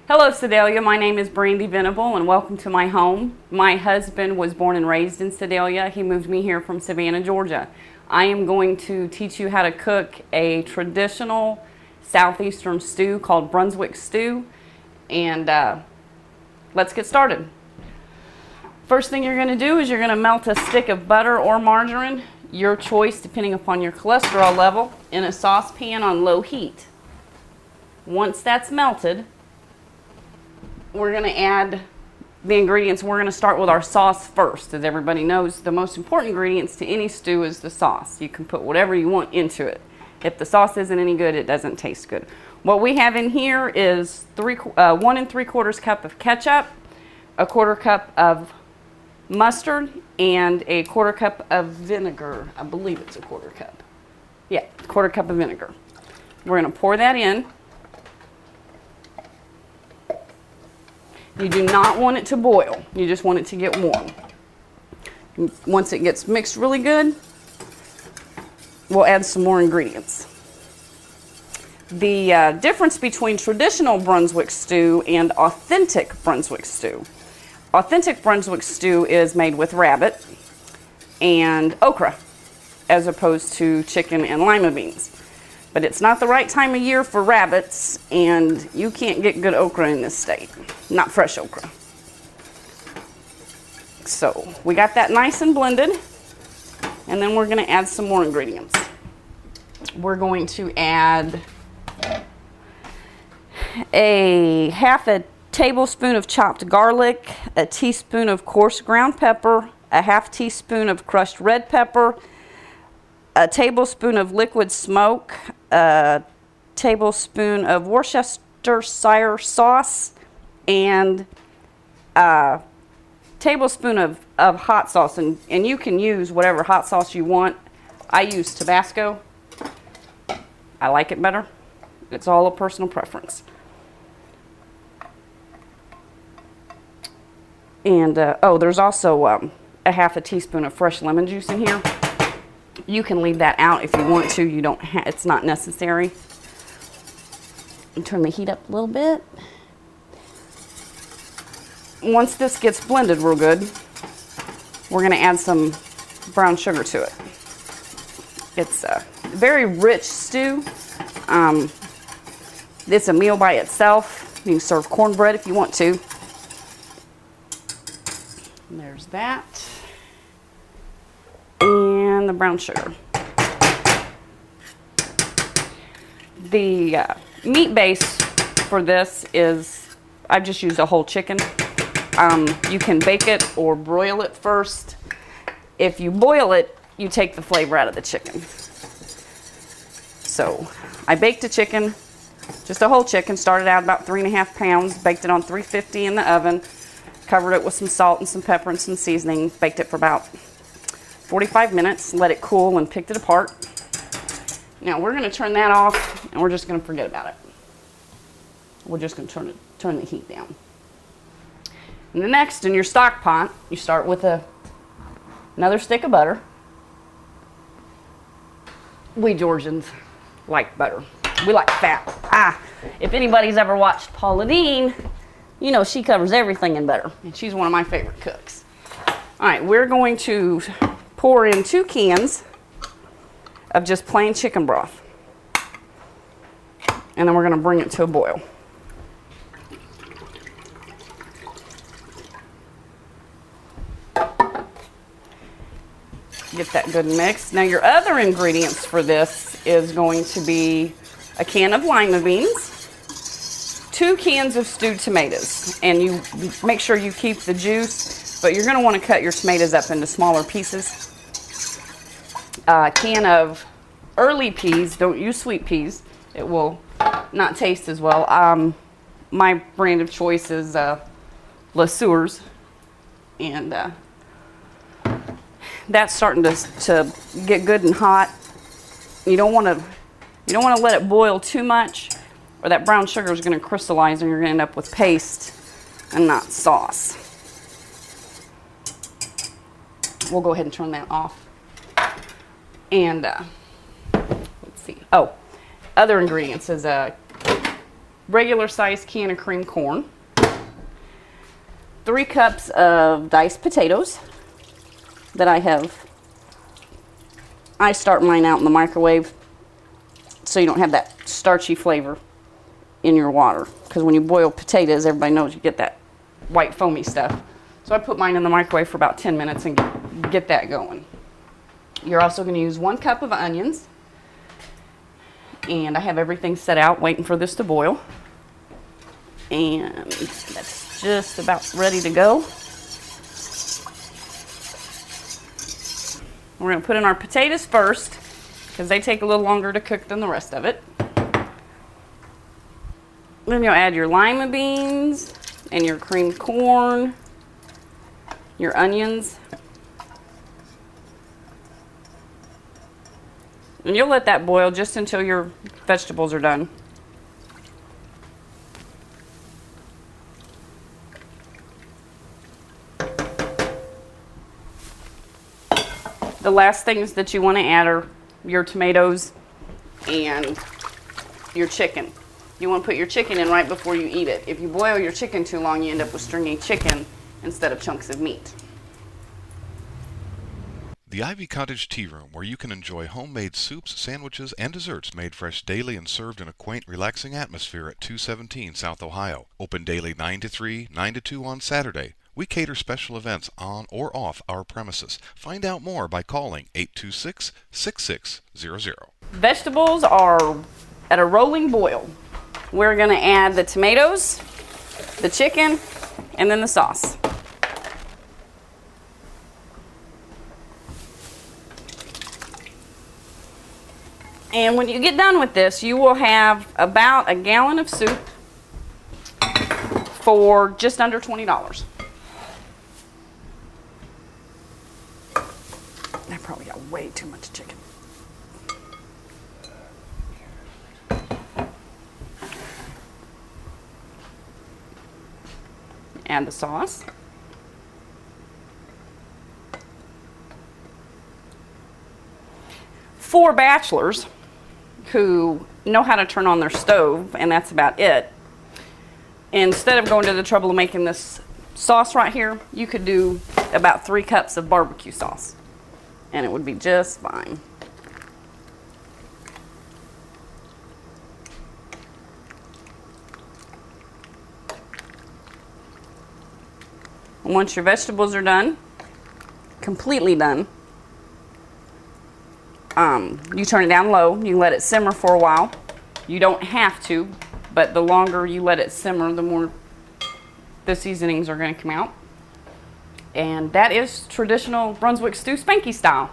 Hello Sedalia, my name is Brandy Venable and welcome to my home. My husband was born and raised in Sedalia. He moved me here from Savannah, Georgia. I am going to teach you how to cook a traditional southeastern stew called Brunswick stew, and let's get started. First thing you're going to do is you're going to melt a stick of butter or margarine, your choice depending upon your cholesterol level, in a saucepan on low heat. Once that's melted, we're going to add the ingredients. We're going to start with our sauce first. As everybody knows, the most important ingredients to any stew is the sauce. You can put whatever you want into it. If the sauce isn't any good, it doesn't taste good. What we have in here is 1 3/4 cup of ketchup, a 1/4 cup of mustard, and a 1/4 cup of vinegar. I believe it's a 1/4 cup. Yeah, 1/4 cup of vinegar. We're going to pour that in. You do not want it to boil. You just want it to get warm. Once it gets mixed really good, we'll add some more ingredients. The difference between traditional Brunswick stew and authentic Brunswick stew. Authentic Brunswick stew is made with rabbit and okra, as opposed to chicken and lima beans. But it's not the right time of year for rabbits, and you can't get good okra in this state. Not fresh okra. So we got that nice and blended, and then we're going to add some more ingredients. We're going to add a half a tablespoon of chopped garlic, a teaspoon of coarse ground pepper, a half teaspoon of crushed red pepper, a tablespoon of liquid smoke, a tablespoon of Worcestershire sauce, and a tablespoon of hot sauce. And you can use whatever hot sauce you want. I use Tabasco. I like it better. It's all a personal preference. And, there's also a half a teaspoon of fresh lemon juice in here. You can leave that out if you want to. You don't. It's not necessary. And turn the heat up a little bit. Once this gets blended real good, we're going to add some brown sugar to it. It's a very rich stew. It's a meal by itself. You can serve cornbread if you want to. And there's that. And the brown sugar. The meat base for this is, I've just used a whole chicken. You can bake it or broil it first. If you boil it, you take the flavor out of the chicken. So I baked a chicken, just a whole chicken, started out about 3.5 pounds, baked it on 350 in the oven, covered it with some salt and some pepper and some seasoning, baked it for about 45 minutes, let it cool, and picked it apart. Now we're going to turn that off, and we're just going to forget about it. We're just going to turn the heat down. And the next, in your stock pot, you start with another stick of butter. We Georgians like butter. We like fat. If anybody's ever watched Paula Deen, you know she covers everything in butter, and she's one of my favorite cooks. All right, we're going to pour in 2 cans of just plain chicken broth. And then we're going to bring it to a boil. Get that good mixed. Now your other ingredients for this is going to be a can of lima beans, 2 cans of stewed tomatoes, and you make sure you keep the juice, but you're going to want to cut your tomatoes up into smaller pieces. A can of early peas. Don't use sweet peas. It will not taste as well. My brand of choice is Le Sueur's, and that's starting to get good and hot. You don't want to let it boil too much, or that brown sugar is going to crystallize, and you're going to end up with paste and not sauce. We'll go ahead and turn that off. And let's see. Oh, other ingredients is a regular sized can of cream corn, 3 cups of diced potatoes that I start mine out in the microwave so you don't have that starchy flavor in your water, because when you boil potatoes, everybody knows you get that white foamy stuff. So I put mine in the microwave for about 10 minutes and get that going. You're also going to use 1 cup of onions, and I have everything set out waiting for this to boil, and that's just about ready to go. We're going to put in our potatoes first because they take a little longer to cook than the rest of it. Then you'll add your lima beans and your creamed corn, your onions, and you'll let that boil just until your vegetables are done. The last things that you want to add are your tomatoes and your chicken. You want to put your chicken in right before you eat it. If you boil your chicken too long, you end up with stringy chicken instead of chunks of meat. The Ivy Cottage Tea Room, where you can enjoy homemade soups, sandwiches, and desserts made fresh daily and served in a quaint, relaxing atmosphere at 217 South Ohio. Open daily 9 to 3, 9 to 2 on Saturday. We cater special events on or off our premises. Find out more by calling 826-6600. Vegetables are at a rolling boil. We're going to add the tomatoes, the chicken, and then the sauce. And when you get done with this, you will have about a gallon of soup for just under $20. I probably got way too much chicken. Add the sauce. For bachelors who know how to turn on their stove, and that's about it, instead of going to the trouble of making this sauce right here, you could do about 3 cups of barbecue sauce, and it would be just fine. Once your vegetables are done, completely done, you turn it down low. You let it simmer for a while. You don't have to, but the longer you let it simmer, the more the seasonings are going to come out. And that is traditional Brunswick stew, Spanky style.